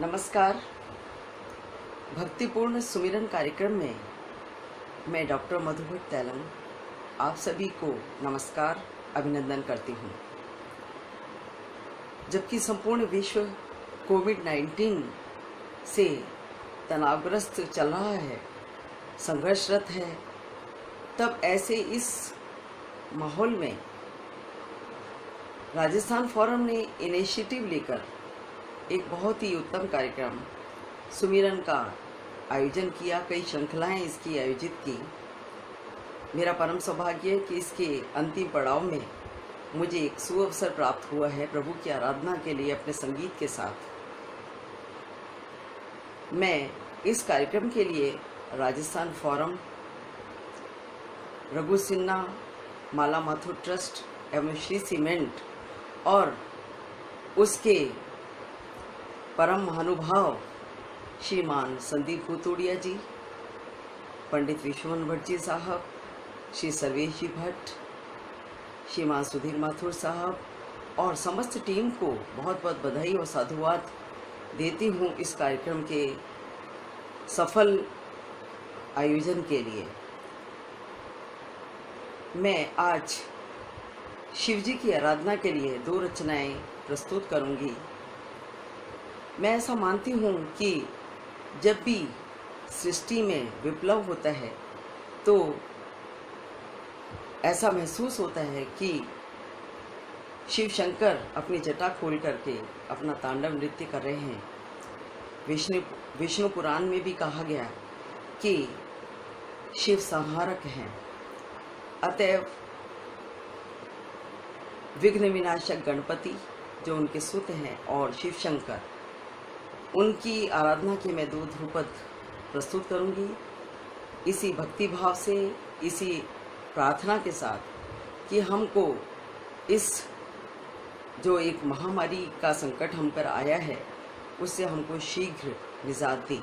नमस्कार। भक्तिपूर्ण सुमिरन कार्यक्रम में मैं डॉक्टर मधुभट तैलंग आप सभी को नमस्कार अभिनंदन करती हूँ। जबकि संपूर्ण विश्व कोविड-19 से तनावग्रस्त चल रहा है, संघर्षरत है, तब ऐसे इस माहौल में राजस्थान फोरम ने इनिशिएटिव लेकर एक बहुत ही उत्तम कार्यक्रम सुमिरन का आयोजन किया। कई श्रृंखलाएं इसकी आयोजित की। मेरा परम सौभाग्य है कि इसके अंतिम पड़ाव में मुझे एक सुअवसर प्राप्त हुआ है प्रभु की आराधना के लिए अपने संगीत के साथ। मैं इस कार्यक्रम के लिए राजस्थान फोरम, रघु सिन्हा, माला माथुर ट्रस्ट एवं श्री सीमेंट और उसके परम महानुभाव श्रीमान संदीप भूतोड़िया जी, पंडित विश्वमन भट्ट जी साहब, श्री सर्वेश जी भट्ट, श्रीमान सुधीर माथुर साहब और समस्त टीम को बहुत बहुत बधाई और साधुवाद देती हूँ इस कार्यक्रम के सफल आयोजन के लिए। मैं आज शिवजी की आराधना के लिए 2 रचनाएं प्रस्तुत करूंगी। मैं ऐसा मानती हूँ कि जब भी सृष्टि में विप्लव होता है तो ऐसा महसूस होता है कि शिव शंकर अपनी जटा खोल करके अपना तांडव नृत्य कर रहे हैं। विष्णु पुराण में भी कहा गया कि शिव संहारक हैं। अतएव विघ्न विनाशक गणपति जो उनके सुत हैं और शिव शंकर, उनकी आराधना के मैं 2 ध्रुपद प्रस्तुत करूंगी। इसी भक्ति भाव से, इसी प्रार्थना के साथ कि हमको इस जो एक महामारी का संकट हम पर आया है उससे हमको शीघ्र निजात दी।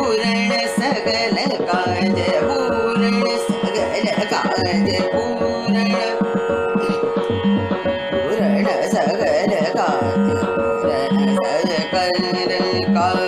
पूर्ण सकल काज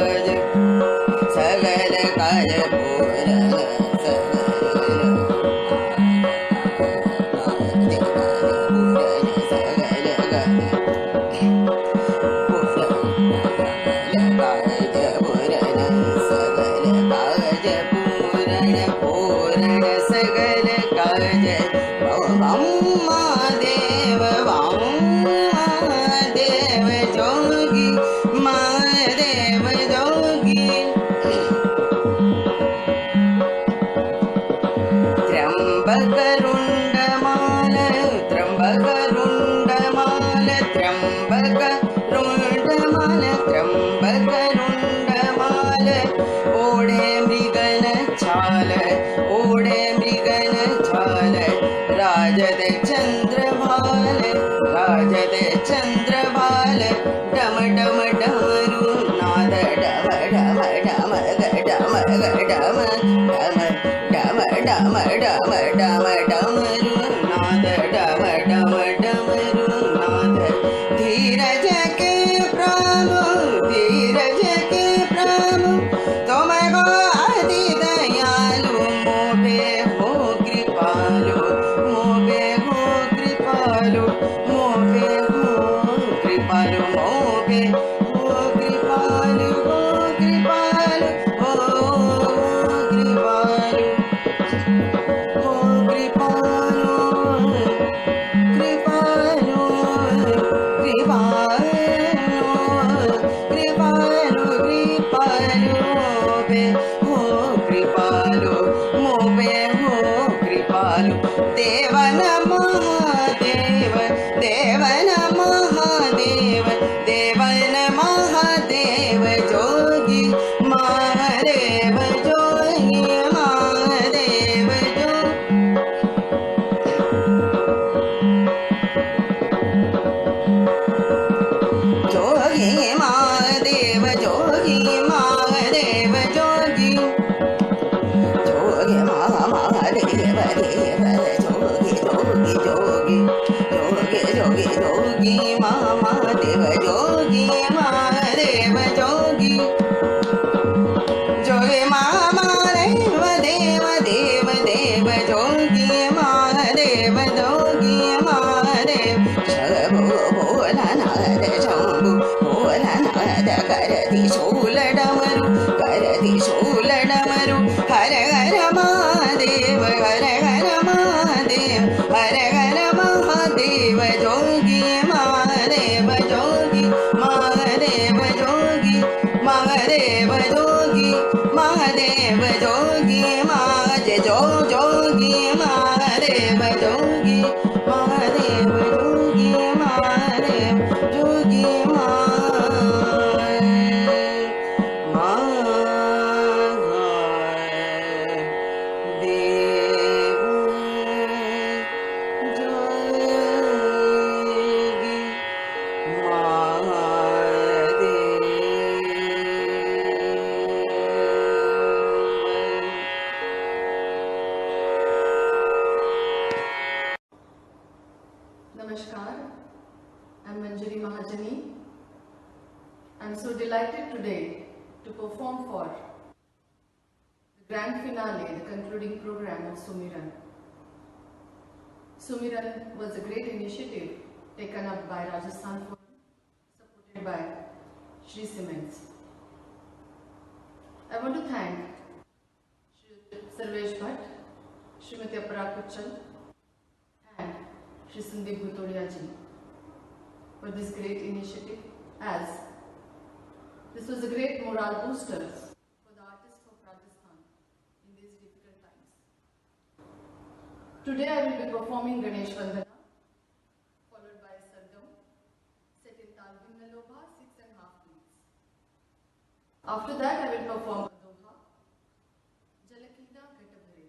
राजदे चंद्रभाल राजदे चंद्रभाल डम डम डमरू नाद डम डम डम डम डम डम डम डम डम डमरू नाद डम डम डमरू नाद धीरज के प्रभु तुम गो अति दयालु मोबे हो कृपालु मोबे हो कृपालु मोबे हो कृपालु मोबे हो कृपालु हो कृपालु हो कृपालु हो कृपालु कृपालु कृपालु कृपालु मोबे हो कृपालु मोबे हो कृपालु देवन महादेव देवन महादेव देवन महादेव जोगी महादेव जोगी महादेव जोगी महादेव जोगी महादेव जोगी जोगी महादेव देव जोगी जोगी जोगी जोगी जोगी जोगी महादेव जोगी महादेव जोगी जोगी महादेव देव देव देव जोगी महादेव जोगी महादेव शंभु भोलानाथ शंभु भोलानाथ करति शूल डमरू हर हर महादेव हर हर महादेव हर हर महादेव जोगी महादेव जोगी महादेव जोगी महादेव जोगी महादेव जोगी महाज जो जोगी महादेव जोगी महादेव जोगी महादेव जोगी Namaskar, I'm Manjari Mahajani. I'm so delighted today to perform for the grand finale, the concluding program of Sumiran. Sumiran was a great initiative taken up by Rajasthan Forum, supported by Shri Cements. I want to thank Shri Sarvesh Bhatt, Srimati Aparag Kuchal, and Shri Sandeep Bhutodia ji for this great initiative, as this was a great morale booster for the artists of Rajasthan in these difficult times. Today I will be performing Ganesh Vandana, followed by Sardam, set in Tal Bhinna Lobha, 6.5 beats. After that I will perform Adoha, Jalakida Katabhare.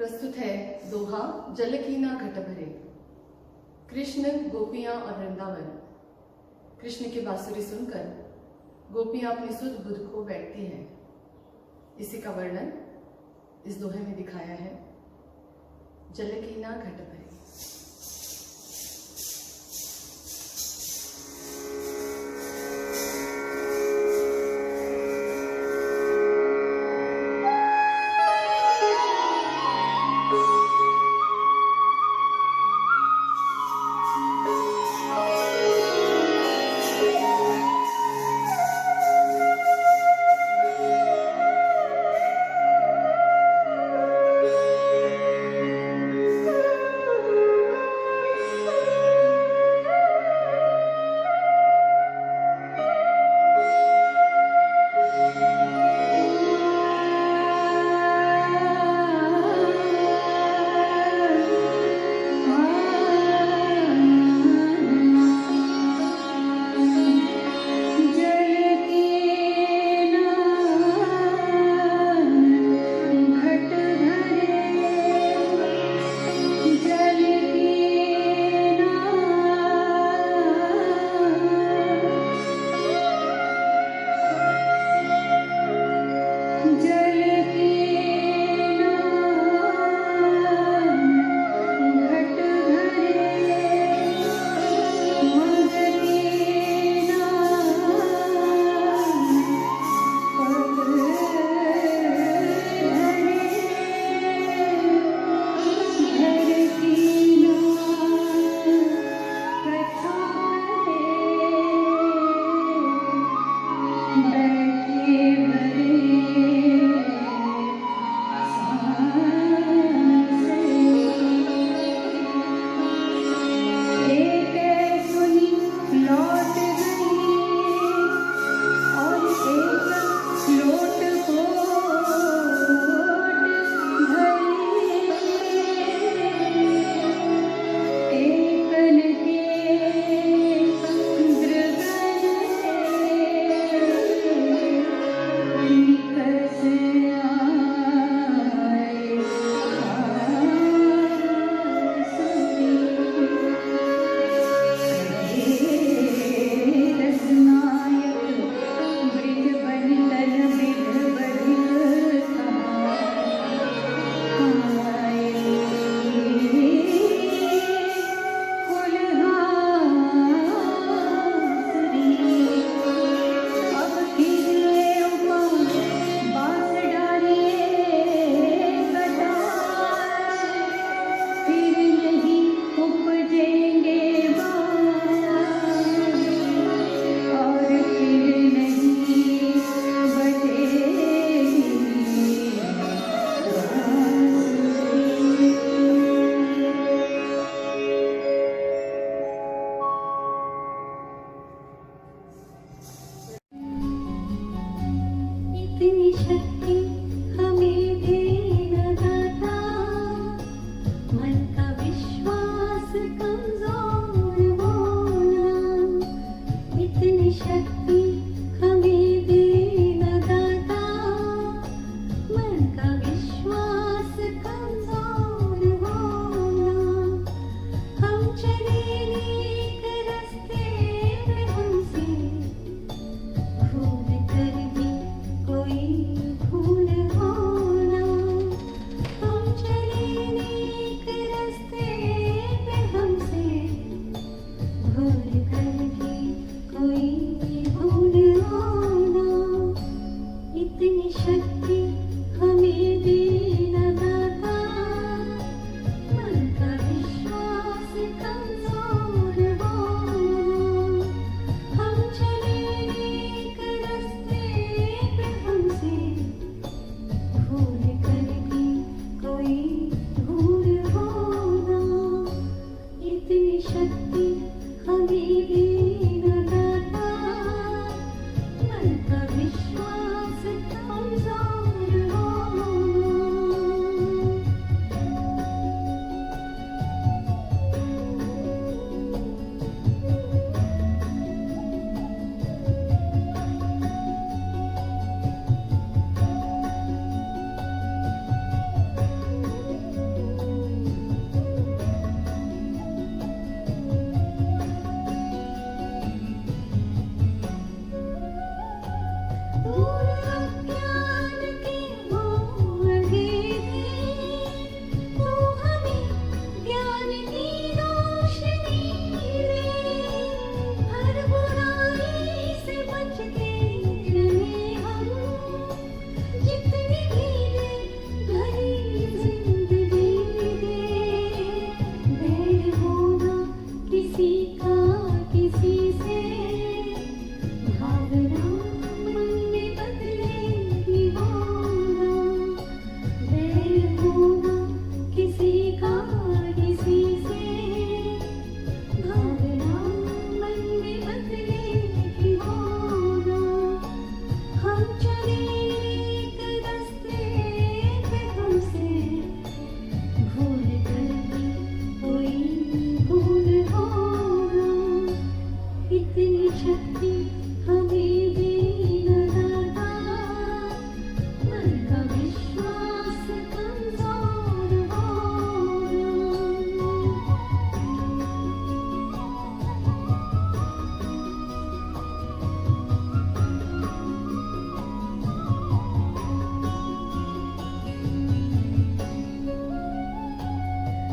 प्रस्तुत है दोहा जल कीना घट भरे। कृष्ण, गोपियां और वृंदावन। कृष्ण की बांसुरी सुनकर गोपियां अपनी सुध बुध खो बैठती हैं। इसी का वर्णन इस दोहे में दिखाया है। जल कीना घट भरे।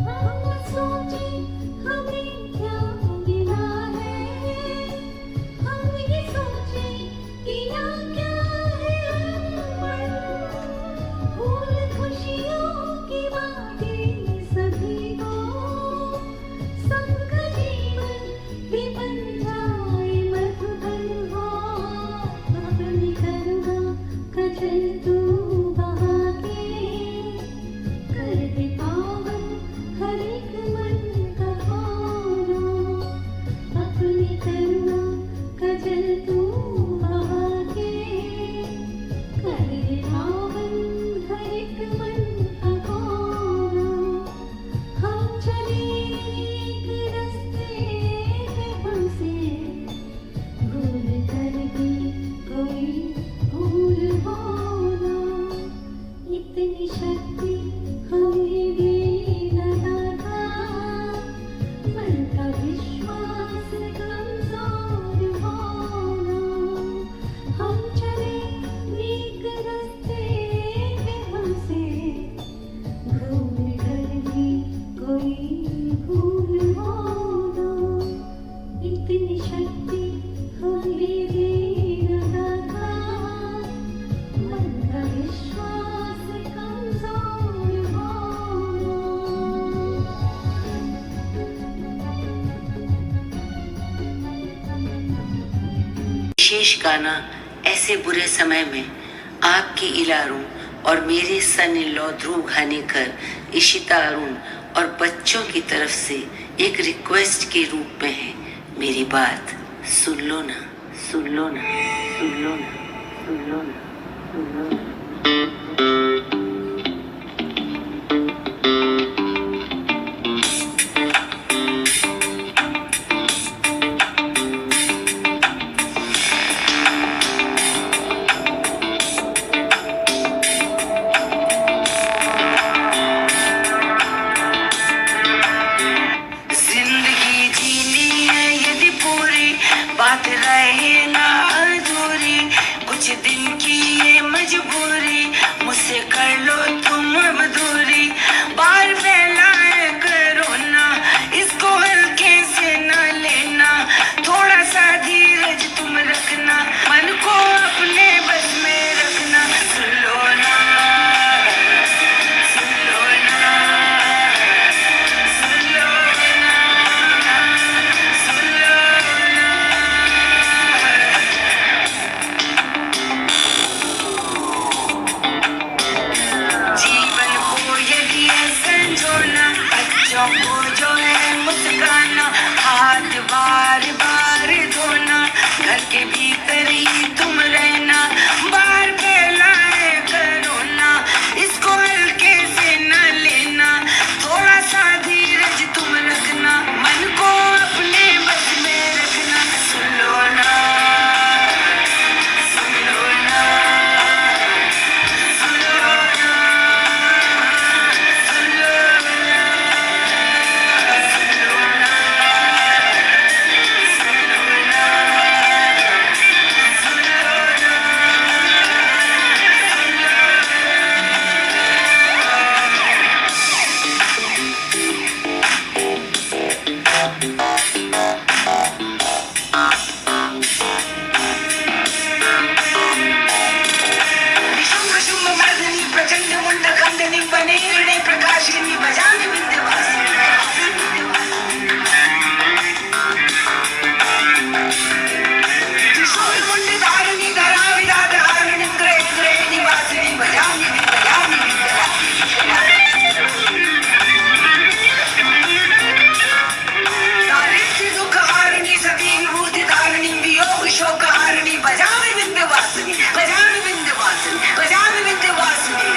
हम सोचे हमें क्या मिला है, हम ये सोचे किया क्या है अनमोल, फूल खुशियों की बातें सभी को, सबका जीवन भी बन जाए मधुबन हो, अपनी करुणा का जल तू बहा के, कर दे पावन हर एक मन का कोना, अपनी करुणा का जल तू बहा के, कर दे पावन हर एक मन का कोना। हम चले एक रास्ते पे हमसे, भूल कर भी कोई भूल हो ना, इतनी शक्ति हमें दे दाता, मन का विश्वास कमजोर हो ना। हम चले एक रास्ते पे हमसे, भूल कर भी कोई भूल हो ना, इतनी शक्ति हमें दे दाता, मन का विश्वास कमजोर हो ना। विशेष गाना ऐसे बुरे समय में आपकी इलारों और मेरे सन इन लॉ ध्रुव घानेकर, इशिता अरुण और बच्चों की तरफ से एक रिक्वेस्ट के रूप में है। मेरी बात सुन लो ना, सुन लो ना, सुन लो ना, सुन लो ना, सुन लो ना। जिंदगी जीनी है यदि पूरी, बात रहे ना अधूरी, कुछ दिन की ये मजबूरी, मुझसे कर लो तुम अब दूरी। बार फैलाए करो ना, इसको हल्के से न लेना, थोड़ा सा धीरज तुम रखना, मन को अपने बस में रखना। सुन लो ना, सुन लो ना, सुन लो ना, सुन लो ना। जीवन को यदि है संजोना, बच्चों को जो है मुस्काना, हाथ बार बार धोना, घर के भीतर ही तुम रहना, बाहर फैलाए करो ना, इसको हल्के से न लेना, थोड़ा सा धीरज तुम रखना, मन को अपने बस में रखना। सुन लो ना, सुन लो ना, सुन लो ना, सुन लो ना, सुन लो ना, सुन लो ना, सुन लो ना। शुंभ शुंभ मर्दिनी प्रचंड मुंड खंडनी बने हृदय प्रकाशिनी भजामि विंध्यवासिनी। त्रिशूल मुंड धारिणी धरा विराट हारिणी ग्रह ग्रह निवासिनी भजामि दारिद्र्य दुख हारिणी सती विभूति धारिणी वियोग शोक हारिणी भजामि विंध्यवासिनी, भजामि विंध्यवासिनी, भजामि विंध्यवासिनी।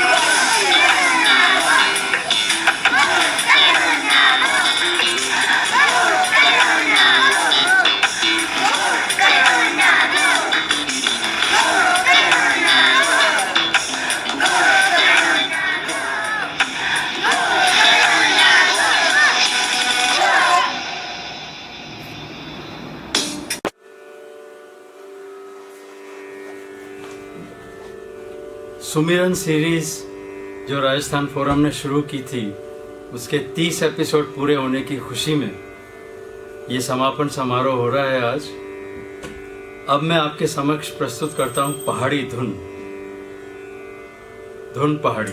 सुमिरन सीरीज जो राजस्थान फोरम ने शुरू की थी, उसके 30 एपिसोड पूरे होने की खुशी में ये समापन समारोह हो रहा है आज। अब मैं आपके समक्ष प्रस्तुत करता हूं पहाड़ी धुन। धुन पहाड़ी।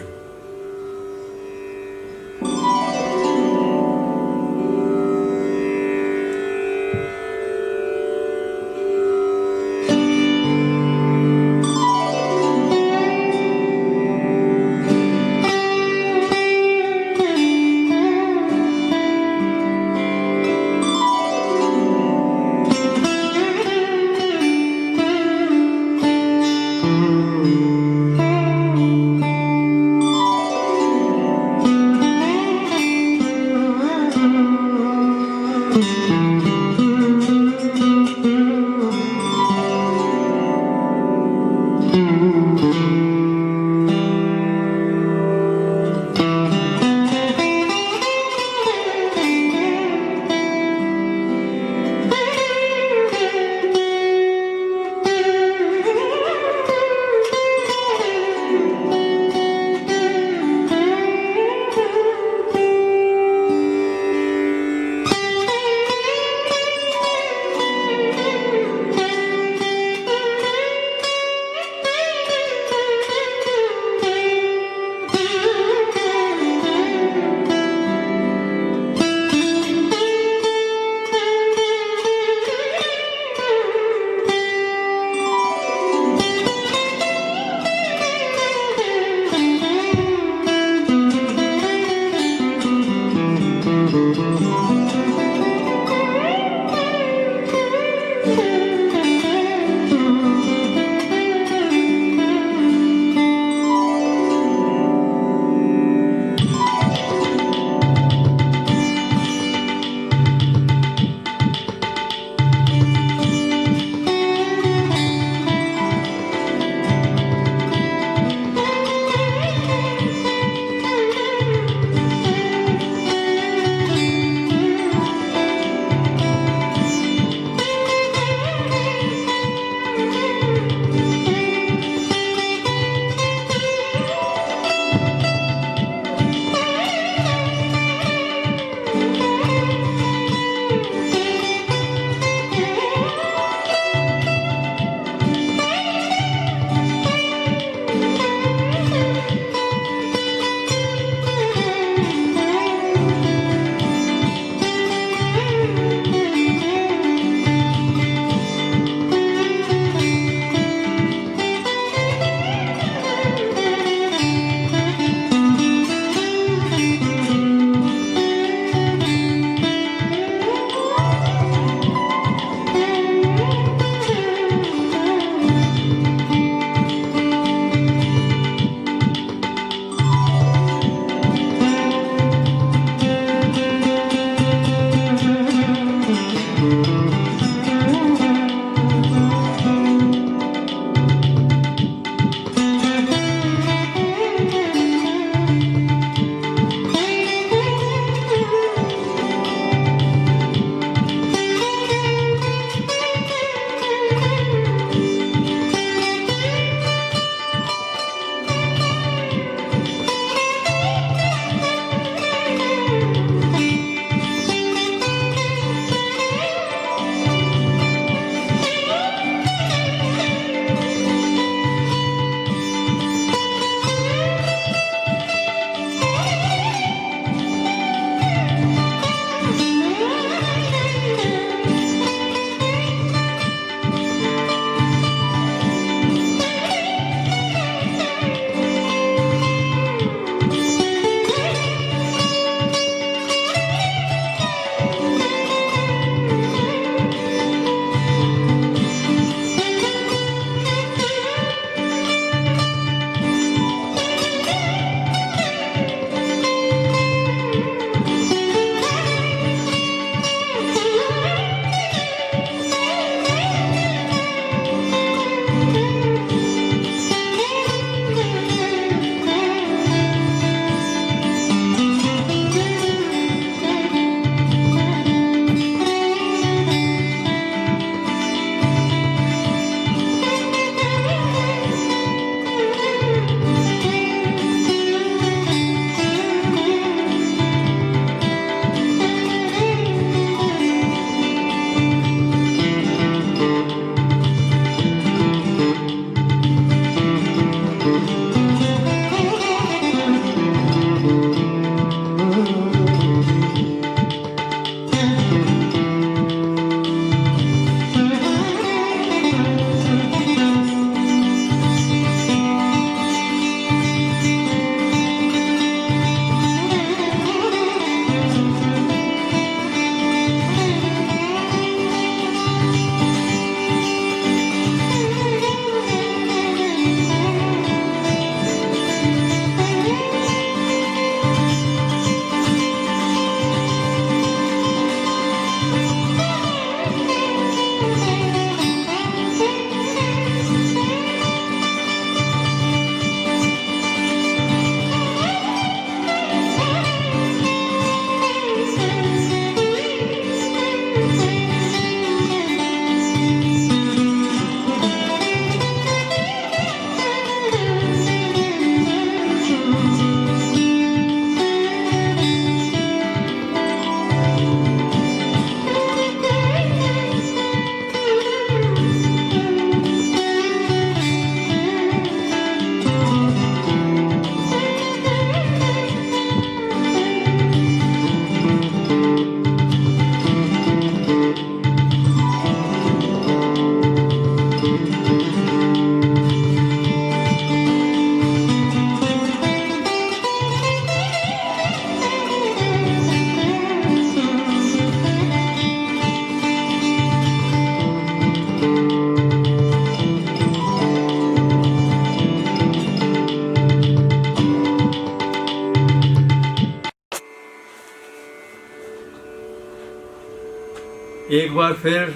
एक बार फिर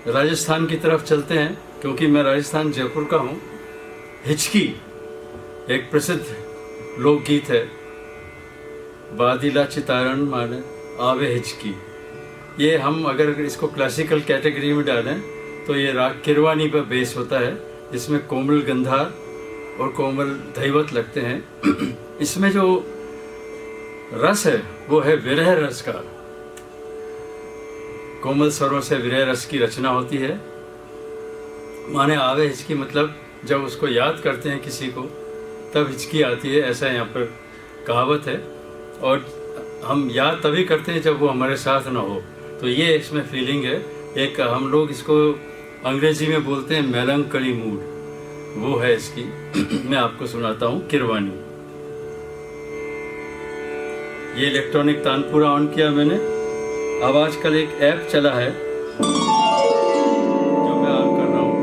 राजस्थान की तरफ चलते हैं, क्योंकि मैं राजस्थान जयपुर का हूँ। हिचकी एक प्रसिद्ध लोकगीत है। बादिला चितारण माने आवे हिचकी। ये हम अगर इसको क्लासिकल कैटेगरी में डालें तो ये राग किरवानी पर बेस होता है, जिसमें कोमल गंधार और कोमल दैवत लगते हैं। इसमें जो रस है वो है विरह रस का। कोमल स्वरों से विरह रस की रचना होती है। माने आवे हिचकी मतलब जब उसको याद करते हैं किसी को तब हिचकी आती है, ऐसा यहाँ पर कहावत है। और हम याद तभी करते हैं जब वो हमारे साथ ना हो, तो ये इसमें फीलिंग है। एक हम लोग इसको अंग्रेजी में बोलते हैं मेलंकली मूड, वो है इसकी। मैं आपको सुनाता हूँ किरवानी। ये इलेक्ट्रॉनिक तानपुरा ऑन किया मैंने। अब आजकल एक ऐप चला है जो मैं ऑन कर रहा हूँ।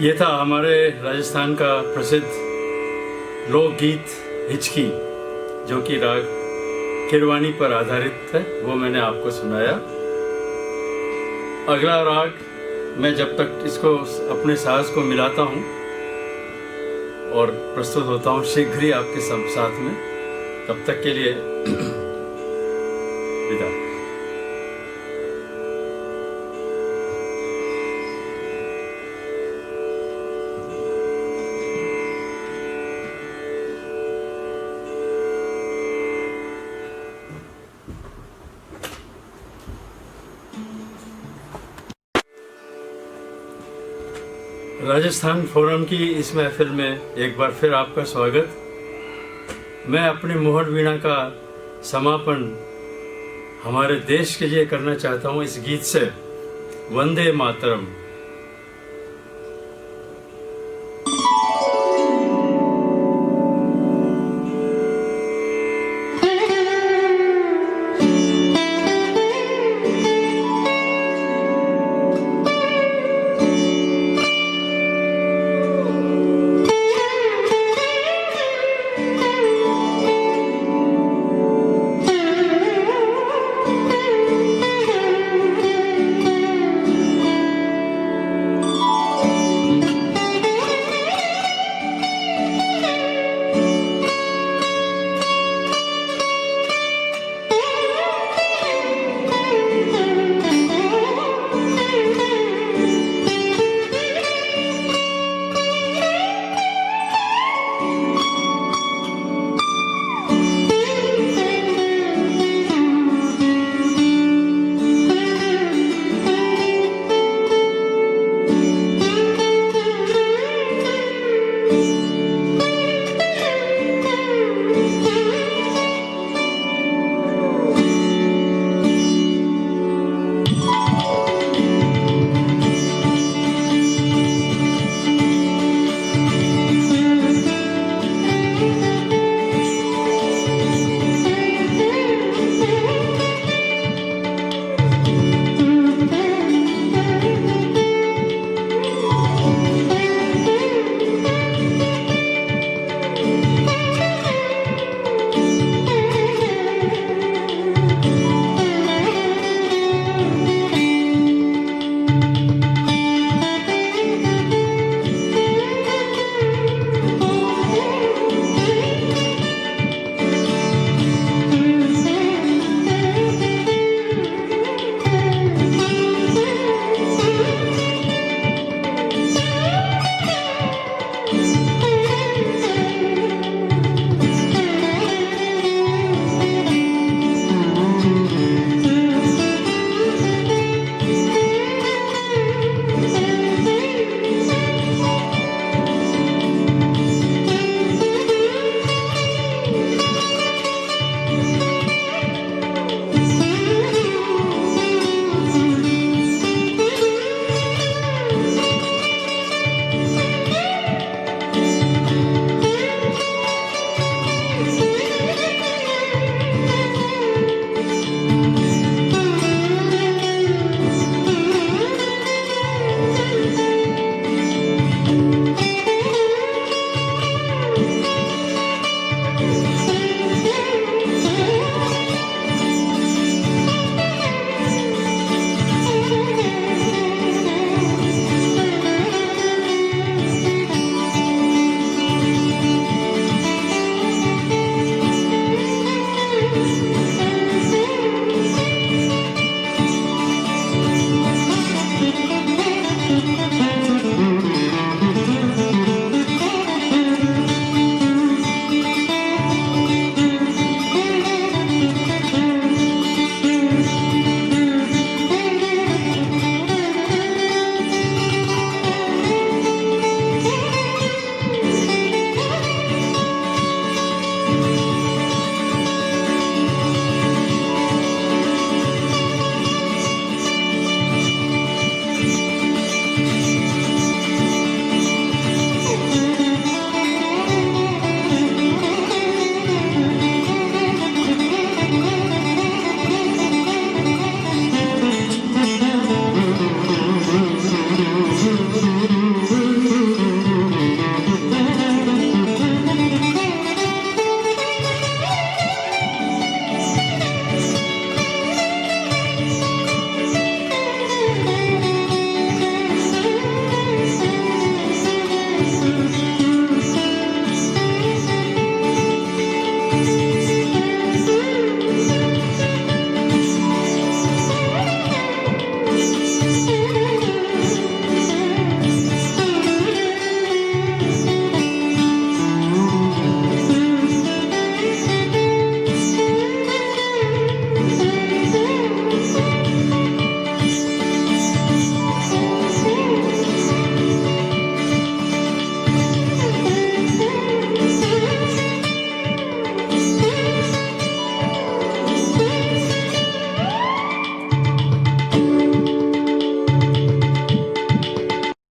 ये था हमारे राजस्थान का प्रसिद्ध लोकगीत हिचकी, जो कि राग किरवानी पर आधारित है, वो मैंने आपको सुनाया। अगला राग मैं जब तक इसको अपने साज को मिलाता हूँ और प्रस्तुत होता हूँ शीघ्र ही आपके साथ में, तब तक के लिए विदा। राजस्थान फोरम की इस महफिल में एक बार फिर आपका स्वागत। मैं अपने मोहन वीणा का समापन हमारे देश के लिए करना चाहता हूँ इस गीत से, वंदे मातरम।